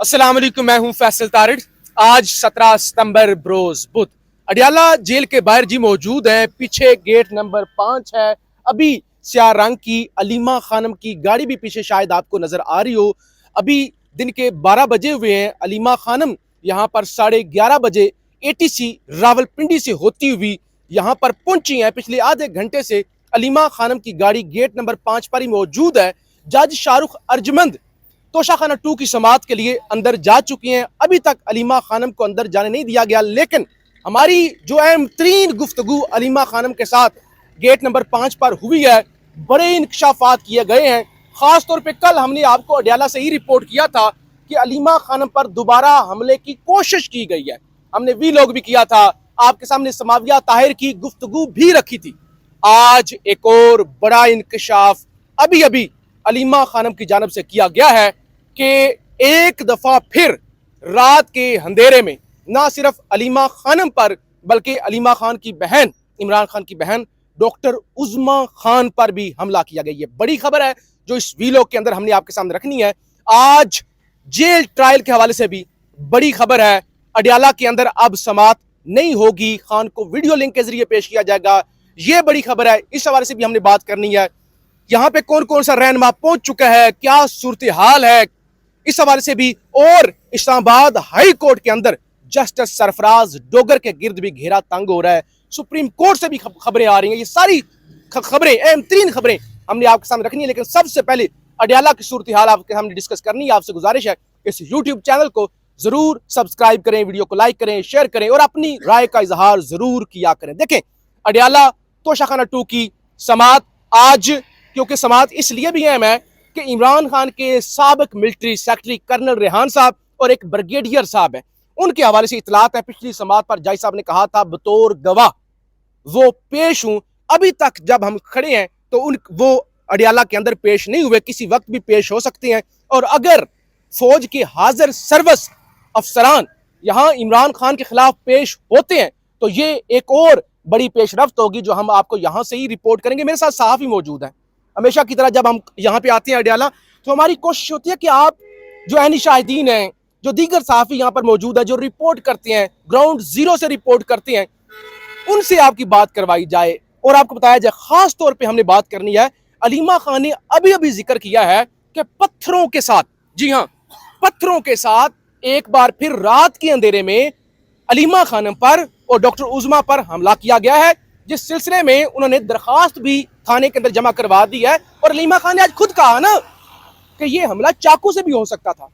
अस्सलाम वालेकुम, मैं हूं फैसल तारिड़। आज 17 सितंबर बरोज बुध अडियाला जेल के बाहर जी मौजूद हैं। पीछे गेट नंबर 5 है। अभी स्याह रंग की अलीमा खानम की गाड़ी भी पीछे शायद आपको नजर आ रही हो। अभी दिन के 12 बजे हुए हैं। अलीमा खानम यहाँ पर 11:30 बजे एटीसी रावलपिंडी से होती हुई यहाँ पर पहुंची हैं। पिछले आधे घंटे से अलीमा खानम की गाड़ी गेट नंबर 5 पर ही मौजूद है। जज शाहरुख अर्जमंद तोशाखाना 2 की समाअत के लिए अंदर जा चुकी हैं। अभी तक अलीमा खानम को अंदर जाने नहीं दिया गया, लेकिन हमारी जो अहम तरीन गुफ्तगू अलीमा खानम के साथ गेट नंबर 5 पर हुई है। बड़े इंकशाफात किए गए हैं। खास तौर पे कल हमने आपको अडियाला से ही रिपोर्ट किया था कि अलीमा खानम पर दोबारा हमले की कोशिश की गई है। हमने वीलॉग भी किया था, आपके सामने समाविया ताहिर की गुफ्तगू भी रखी थी। आज एक और बड़ा इंकशाफ अभी अभी अलीमा खानम की जानब से किया गया है कि एक दफा फिर रात के अंधेरे में ना सिर्फ अलीमा खानम पर बल्कि अलीमा खान की बहन, इमरान खान की बहन डॉक्टर उज़मा खान पर भी हमला किया गया। ये बड़ी खबर है जो इस वीलॉग के अंदर हमने आपके सामने रखनी है। आज जेल ट्रायल के हवाले से भी बड़ी खबर है। अडियाला के अंदर अब समाअत नहीं होगी, खान को वीडियो लिंक के जरिए पेश किया जाएगा। ये बड़ी खबर है, इस हवाले से भी हमने बात करनी है। यहाँ पे कौन कौन सा रहनुमा पहुंच चुका है, क्या सूरत हाल है, इस हवाले से भी। और इस्लामाबाद हाई कोर्ट के अंदर जस्टिस सरफराज डोगर के गिर्द भी घेरा तंग हो रहा है। सुप्रीम कोर्ट से भी खबरें आ रही हैं। ये सारी खबरें, अहम तरीन खबरें हमने आपके सामने रखनी है। लेकिन सबसे पहले अडियाला की सूरत हाल आपके सामने डिस्कस करनी है। आपसे गुजारिश है इस यूट्यूब चैनल को जरूर सब्सक्राइब करें, वीडियो को लाइक करें, शेयर करें और अपनी राय का इजहार जरूर किया करें। देखें, अडियाला तोशाखाना 2 की समाअत आज, क्योंकि समाअत इसलिए भी अहम है कि इमरान खान के साबिक मिलिट्री सेक्रेटरी कर्नल रेहान साहब और एक ब्रिगेडियर साहब हैं, उनके हवाले से इतलात है। पिछली समाअत पर जज साहब ने कहा था बतौर गवाह वो पेश हूं। अभी तक जब हम खड़े हैं तो वो अडियाला के अंदर पेश नहीं हुए, किसी वक्त भी पेश हो सकते हैं। और अगर फौज के हाजिर सर्विस अफसरान यहां इमरान खान के खिलाफ पेश होते हैं तो ये एक और बड़ी पेशरफ्त होगी जो हम आपको यहां से ही रिपोर्ट करेंगे। मेरे साथ सहाफी मौजूद है। हमेशा की तरह जब हम यहाँ पे आते हैं अडियाला तो हमारी कोशिश होती है कि आप जो ऐनी शाहिदीन हैं, जो दीगर सहाफ़ी यहाँ पर मौजूद है, जो रिपोर्ट करते हैं, ग्राउंड जीरो से रिपोर्ट करते हैं, उनसे आपकी बात करवाई जाए और आपको बताया जाए। खास तौर पे हमने बात करनी है, अलीमा खान ने अभी अभी जिक्र किया है कि पत्थरों के साथ, जी हाँ, पत्थरों के साथ एक बार फिर रात के अंधेरे में अलीमा खानम पर और डॉक्टर उज़मा पर हमला किया गया है, जिस सिलसिले में उन्होंने दरखास्त भी थाने के अंदर जमा करवा दी है। और अलीमा खान ने आज खुद कहा ना कि ये हमला चाकू से भी हो सकता था,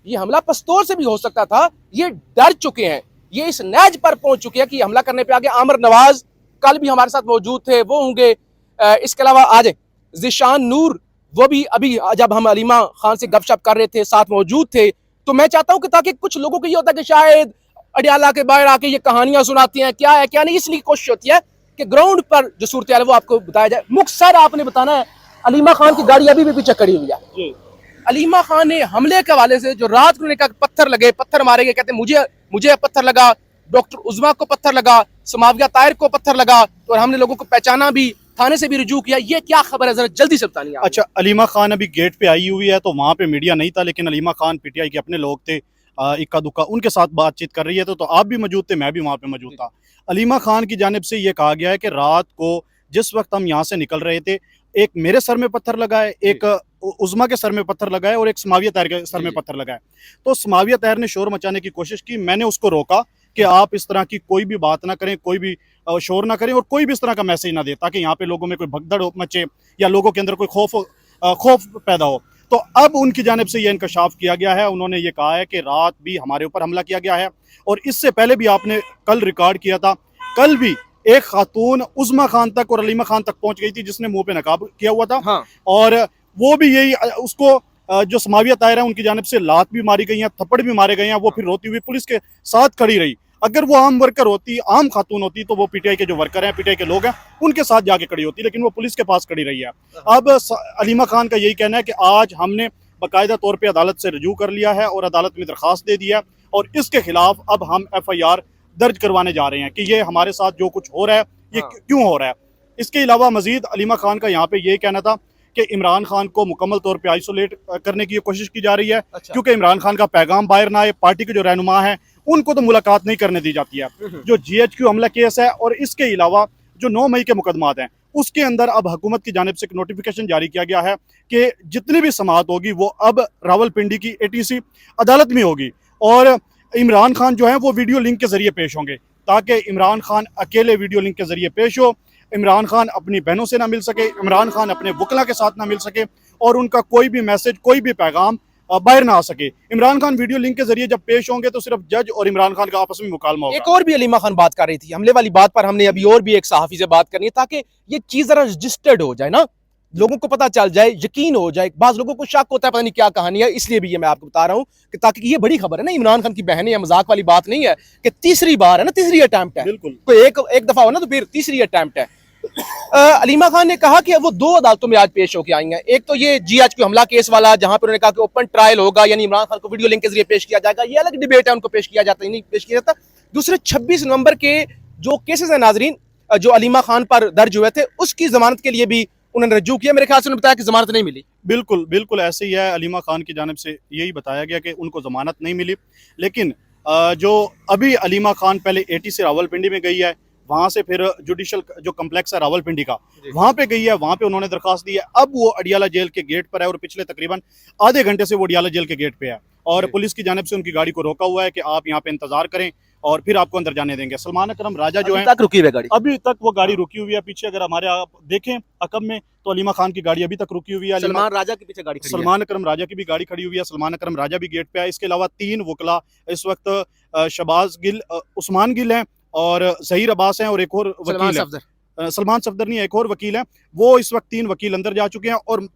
ये हमला पिस्तौल से भी हो सकता था। ये डर चुके हैं, ये इस नहज पर पहुंच चुके हैं कि हमला करने पे आगे। आमिर नवाज कल भी हमारे साथ मौजूद थे, वो होंगे। इसके अलावा आज जिशान नूर, वो भी अभी जब हम अलीमा खान से गपशप कर रहे थे साथ मौजूद थे। तो मैं चाहता हूं कि ताकि कुछ लोगों को ये होता है कि शायद अडियाला के बाहर आके ये कहानियां सुनाती हैं, क्या है क्या नहीं, इसलिए कोशिश होती है कि ग्राउंड पर जो सूरत है वो आपको बताया जाए। मुख्तसर आपने बताना है, अलीमा खान की गाड़ी अभी भी पीछे खड़ी हुई है। अलीमा खान ने हमले के हवाले से जो रात को कहा पत्थर लगे, पत्थर मारे गए, कहते मुझे पत्थर लगा, डॉक्टर उज़मा को पत्थर लगा, समाविया ताहिर को पत्थर लगा, और हमने लोगों को पहचाना भी, थाने से भी रुजू किया। ये क्या खबर है, जरा जल्दी से बताइए। अच्छा, अलीमा खान अभी गेट पे आई हुई है तो वहाँ पे मीडिया नहीं था, लेकिन अलीमा खान पीटीआई के अपने लोग थे, इक्का दुक्का उनके साथ बातचीत कर रही है। तो आप भी मौजूद थे, मैं भी वहाँ पे मौजूद था। अलीमा खान की जानिब से ये कहा गया है कि रात को जिस वक्त हम यहाँ से निकल रहे थे, एक मेरे सर में पत्थर लगा है, एक उज़मा के सर में पत्थर लगा है और एक समाविया ताहिर के सर में पत्थर लगा है। तो समाविया ताहिर ने शोर मचाने की कोशिश की, मैंने उसको रोका कि आप इस तरह की कोई भी बात ना करें, कोई भी शोर ना करें और कोई भी इस तरह का मैसेज ना दे, ताकि यहाँ पे लोगों में कोई भगदड़ मचे या लोगों के अंदर कोई खौफ पैदा हो। तो अब उनकी जानिब से यह इंकशाफ किया गया है। उन्होंने ये कहा है कि रात भी हमारे ऊपर हमला किया गया है और इससे पहले भी आपने कल रिकॉर्ड किया था, कल भी एक खातून उज़मा खान तक और अलीमा खान तक पहुंच गई थी जिसने मुंह पे नकाब किया हुआ था। हाँ। और वो भी यही, उसको जो समाविया ताहिर है उनकी जानिब से लात भी मारी गई हैं, थप्पड़ भी मारे गए हैं। वो फिर रोती हुई पुलिस के साथ खड़ी रही। अगर वो आम वर्कर होती, आम खातून होती, तो वो पीटीआई के जो वर्कर हैं, पीटीआई के लोग हैं, उनके साथ जाके खड़ी होती, लेकिन वो पुलिस के पास खड़ी रही है। अब अलीमा खान का यही कहना है कि आज हमने बाकायदा तौर पर अदालत से रजू कर लिया है और अदालत में दरख्वास्त दे दिया और इसके खिलाफ अब हम FIR दर्ज करवाने जा रहे हैं कि ये हमारे साथ जो कुछ हो रहा है ये क्यों हो रहा है। इसके अलावा मजीद अलीमा खान का यहाँ पे ये कहना था कि इमरान खान को मुकम्मल तौर पे आइसोलेट करने की कोशिश की जा रही है, अच्छा। क्योंकि इमरान खान का पैगाम बाहर ना आए। पार्टी के जो रहनुमा है उनको तो मुलाकात नहीं करने दी जाती है। जो GHQ हमला केस है और इसके अलावा जो 9 मई के मुकदमात हैं, उसके अंदर अब हुकूमत की जानिब से एक नोटिफिकेशन जारी किया गया है कि जितनी भी समाअत होगी वो अब रावलपिंडी की ATC अदालत में होगी और इमरान खान जो है वो वीडियो लिंक के जरिए पेश होंगे, ताकि इमरान खान अकेले वीडियो लिंक के जरिए पेश हो, इमरान खान अपनी बहनों से ना मिल सके, इमरान खान अपने वकला के साथ ना मिल सके और उनका कोई भी मैसेज, कोई भी पैगाम बाहर ना आ सके। इमरान खान वीडियो लिंक के जरिए जब पेश होंगे तो सिर्फ जज और इमरान खान का आपस में मुकालमा होगा। एक और भी अलीमा खान बात कर रही थी हमले वाली बात पर, हमने अभी और भी एक सहाफी से बात करनी है ताकि ये चीज जरा रजिस्टर्ड हो जाए ना, लोगों को पता चल जाए, यकीन हो जाए। बाज लोगों को शक होता है पता नहीं क्या कहानी है, इसलिए भी ये मैं आपको बता रहा हूँ कि ताकि ये बड़ी खबर है ना, इमरान खान की बहन है, मजाक वाली बात नहीं है कि तीसरी बार है ना, तीसरी अटेम्प्ट है। बिल्कुल, तो एक दफा हो ना तो फिर तीसरी अटेम्प्ट है। अलीमा खान ने कहा कि वो 2 अदालतों में आज पेश होकर आई हैं। एक तो ये GHQ हमला केस वाला, जहां पर उन्होंने कहा कि ओपन ट्रायल होगा, यानी इमरान खान को वीडियो लिंक के जरिए पेश किया जाएगा। ये अलग डिबेट है, उनको पेश किया जाता है नहीं पेश किया जाता। दूसरे 26 नवंबर के जो केसेस है नाजरीन, जो अलीमा खान पर दर्ज हुए थे, उसकी जमानत के लिए भी उन्होंने रज्जू किया। मेरे ख्याल से उन्होंने बताया कि जमानत नहीं मिली। बिल्कुल बिल्कुल ऐसे ही है। अलीमा खान की जानिब से यही बताया गया कि उनको जमानत नहीं मिली, लेकिन जो अभी अलीमा खान पहले ATC रावलपिंडी में गई है, वहाँ से फिर जुडिशल जो कम्प्लेक्स है रावलपिंडी का, वहाँ पे गई है, वहाँ पे उन्होंने दरखास्त दी है। अब वो अडियाला जेल के गेट पर है और पिछले तकरीबन आधे घंटे से वो अडियाला जेल के गेट पे है और पुलिस की जानिब से उनकी गाड़ी को रोका हुआ है कि आप यहाँ पे इंतजार करें और फिर आपको अंदर जाने देंगे। सलमान अकरम राजा जो है, तक रुकी हुई गाड़ी, अभी तक वो गाड़ी रुकी हुई है। पीछे अगर हमारे आप देखें अकब में तो अलीमा खान की गाड़ी अभी तक रुकी हुई है। सलमान राजा के पीछे गाड़ी खड़ी है। सलमान अकरम राजा की भी गाड़ी खड़ी हुई है, सलमान अकरम राजा भी गेट पे है। इसके अलावा 3 वकला इस वक्त शहबाज गिल, उस्मान गिल हैं और जहीर अब्बास हैं और एक और वकील है, सलमान सफदर नहीं, एक और वकील है। वो इस वक्त 3 वकील अंदर जा चुके हैं और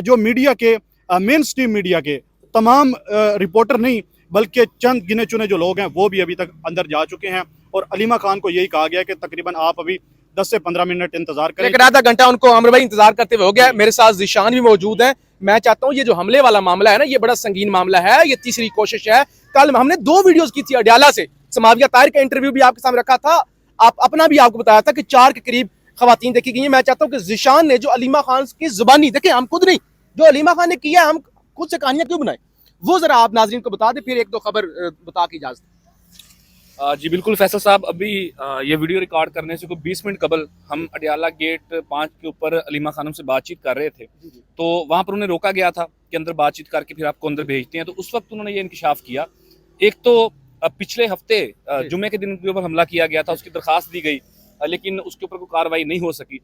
जो मीडिया के मेन स्ट्रीम मीडिया के तमाम रिपोर्टर नहीं बल्कि चंद गिने चुने जो लोग हैं वो भी अभी तक अंदर जा चुके हैं और अलीमा खान को यही कहा गया कि तकरीबन आप अभी 10 से 15 मिनट इंतजार करें। लेकिन आधा घंटा उनको अमर भाई इंतजार करते हुए हो गया। मेरे साथ जिशान भी मौजूद है। मैं चाहता हूँ ये जो हमले वाला मामला है ना, ये बड़ा संगीन मामला है, ये तीसरी कोशिश है। कल हमने 2 वीडियोस की थी अडियाला से, समाविया ताहिर का इंटरव्यू भी आपके सामने रखा था, आप अपना भी आपको बताया था कि 4 के करीब खवातीन देखी गई हैं। मैं चाहता हूँ कि जिशान ने जो अलीमा खान की जुबानी देखे, हम खुद नहीं, जो अलीमा खान ने किया हम खुद से कहानियां क्यों बनाए, वो जरा आप नाजरीन को बता दें, फिर 1-2 खबर बता के इजाजत। जी बिल्कुल फैसल साहब, अभी ये वीडियो रिकॉर्ड करने से कोई 20 मिनट कबल हम अडियाला गेट 5 के ऊपर अलीमा खानम से बातचीत कर रहे थे, तो वहाँ पर उन्हें रोका गया था कि अंदर बातचीत करके फिर आपको अंदर भेजते हैं। तो उस वक्त उन्होंने ये इंकशाफ किया। एक तो पिछले हफ्ते जुमे के दिन उनके ऊपर हमला किया गया था, उसकी दरखास्त दी गई, लेकिन उसके ऊपर कोई कार्रवाई नहीं हो सकी।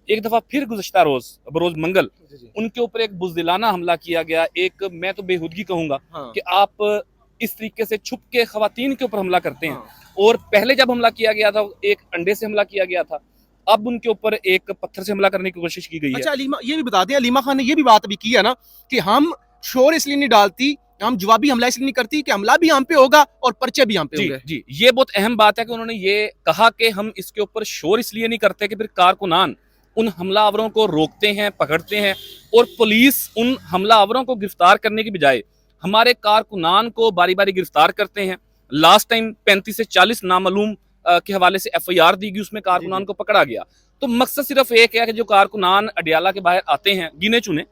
एक दफ़ा फिर गुज़श्ता बरोज़ मंगल उनके ऊपर एक बुज़दिलाना हमला किया गया। एक मैं तो बेहुदगी कहूँगा कि आप इस तरीके से छुप के खवातीन के ऊपर हमला करते हैं। और पहले जब हमला किया गया था एक अंडे से हमला किया गया था, अब उनके ऊपर एक पत्थर से हमला करने की कोशिश की गई है। अच्छा अलीमा, ये भी बता दें, अलीमा खान ने ये भी बात अभी की है ना कि हम शोर इसलिए नहीं डालती, हम जवाबी हमला इसलिए नहीं करती कि हमला भी हम पे होगा और पर्चे भी हम पे होंगे। जी, ये बहुत अहम बात है कि उन्होंने ये कहा कि हम इसके ऊपर शोर इसलिए नहीं करते कि फिर कारकुनान उन हमलावरों को रोकते हैं, पकड़ते हैं और पुलिस उन हमलावरों को गिरफ्तार करने की बजाय हमारे कारकुनान को बारी बारी गिरफ्तार करते हैं। लास्ट टाइम 35 से 40 नामालूम के हवाले से FIR दी गई, उसमें कारकुनान को पकड़ा गया। तो मकसद सिर्फ एक है कि जो कारकुनान अडियाला के बाहर आते हैं गिने चुने,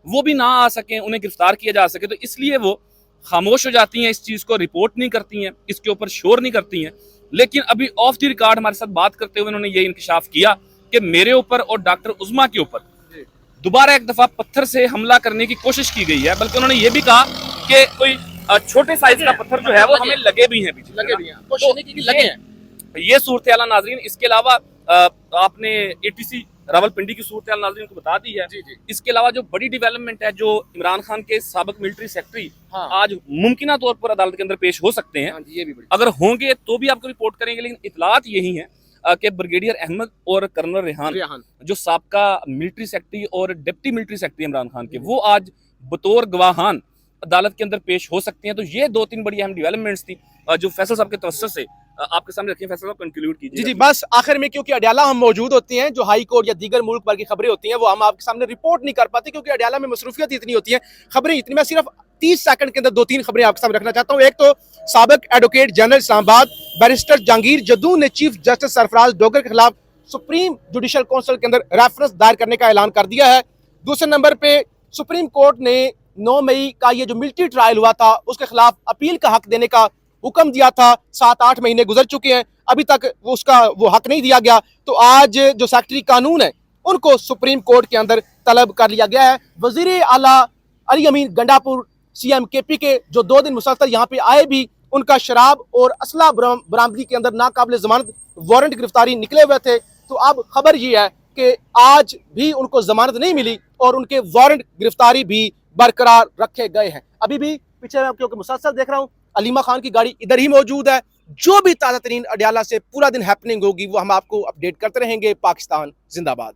वो भी ना आ सकें, उन्हें गिरफ्तार किया जा सके। तो इसलिए वो खामोश हो जाती हैं, इस चीज़ को रिपोर्ट नहीं करती हैं, इसके ऊपर शोर नहीं करती हैं। लेकिन अभी ऑफ द रिकॉर्ड हमारे साथ बात करते हुए उन्होंने ये इंकशाफ किया कि मेरे ऊपर और डॉक्टर उज़मा के ऊपर दोबारा एक दफा पत्थर से हमला करने की कोशिश की गई है। बल्कि उन्होंने ये भी कहा कि कोई छोटे साइज का पत्थर जो है वो हमें लगे भी हैं, पीछे लगे भी हैं, तो लगे हैं। ये सूरत हाल नाजरीन। इसके अलावा आपने ATC रावलपिंडी की सूरत हाल नाजरीन को बता दी है। इसके अलावा जो बड़ी डेवलपमेंट है, जो इमरान खान के साबिक मिलिट्री सेक्रेटरी आज मुमकिन तौर पर अदालत के अंदर पेश हो सकते हैं। ये भी अगर होंगे तो भी आपको रिपोर्ट करेंगे। लेकिन इतलात यही है कि ब्रिगेडियर अहमद और कर्नल रेहान जो साबका मिलिट्री सेक्रेटरी और deputy military secretary Imran Khan के, वो आज बतौर गवाहान अदालत के अंदर पेश हो सकते हैं। तो ये 2-3 बड़ी अहम डेवलपमेंट्स थी जो फैसल साहब के तवज्जुह से आपके सामने रखी हैं। फैसल साहब कंक्लूड कीजिए। जी, बस आखिर में, क्योंकि अडियाला हम मौजूद होती हैं, जो हाई कोर्ट या दीगर मुल्क भर की खबरें होती हैं वो हम आपके सामने रिपोर्ट नहीं कर पाते, क्योंकि अडियाला में मसरूफियत इतनी होती है, खबरें इतनी। मैं सिर्फ 30 सेकंड के अंदर 2-3 खबरें आपके सामने रखना चाहता हूँ। एक तो साबिक advocate general Islamabad barrister Jahangir Jaddu ने चीफ जस्टिस सरफराज डोगर के खिलाफ सुप्रीम जुडिशल काउंसिल के अंदर रेफरेंस दायर करने का ऐलान कर दिया है। दूसरे नंबर पे सुप्रीम कोर्ट ने 9 मई का ये जो मिलिट्री ट्रायल हुआ था उसके खिलाफ अपील का हक देने का हुक्म दिया था। 7-8 महीने गुजर चुके हैं, अभी तक वो हक नहीं दिया गया। तो आज जो सेक्रेटरी कानून है उनको सुप्रीम कोर्ट के अंदर तलब कर लिया गया है। वजीर आला अली अमीन गंडापुर सीएम केपी के जो 2 दिन मुसलसल यहाँ पे आए भी, उनका शराब और असला बरामदगी के अंदर नाकाबिल जमानत वारंट गिरफ्तारी निकले हुए थे। तो अब खबर ये है कि आज भी उनको जमानत नहीं मिली और उनके वारंट गिरफ्तारी भी बरकरार रखे गए हैं। अभी भी पीछे मैं क्योंकि मुसलसल देख रहा हूँ, अलीमा खान की गाड़ी इधर ही मौजूद है। जो भी ताज़ा तरीन अडियाला से पूरा दिन हैपनिंग होगी वो हम आपको अपडेट करते रहेंगे। पाकिस्तान जिंदाबाद।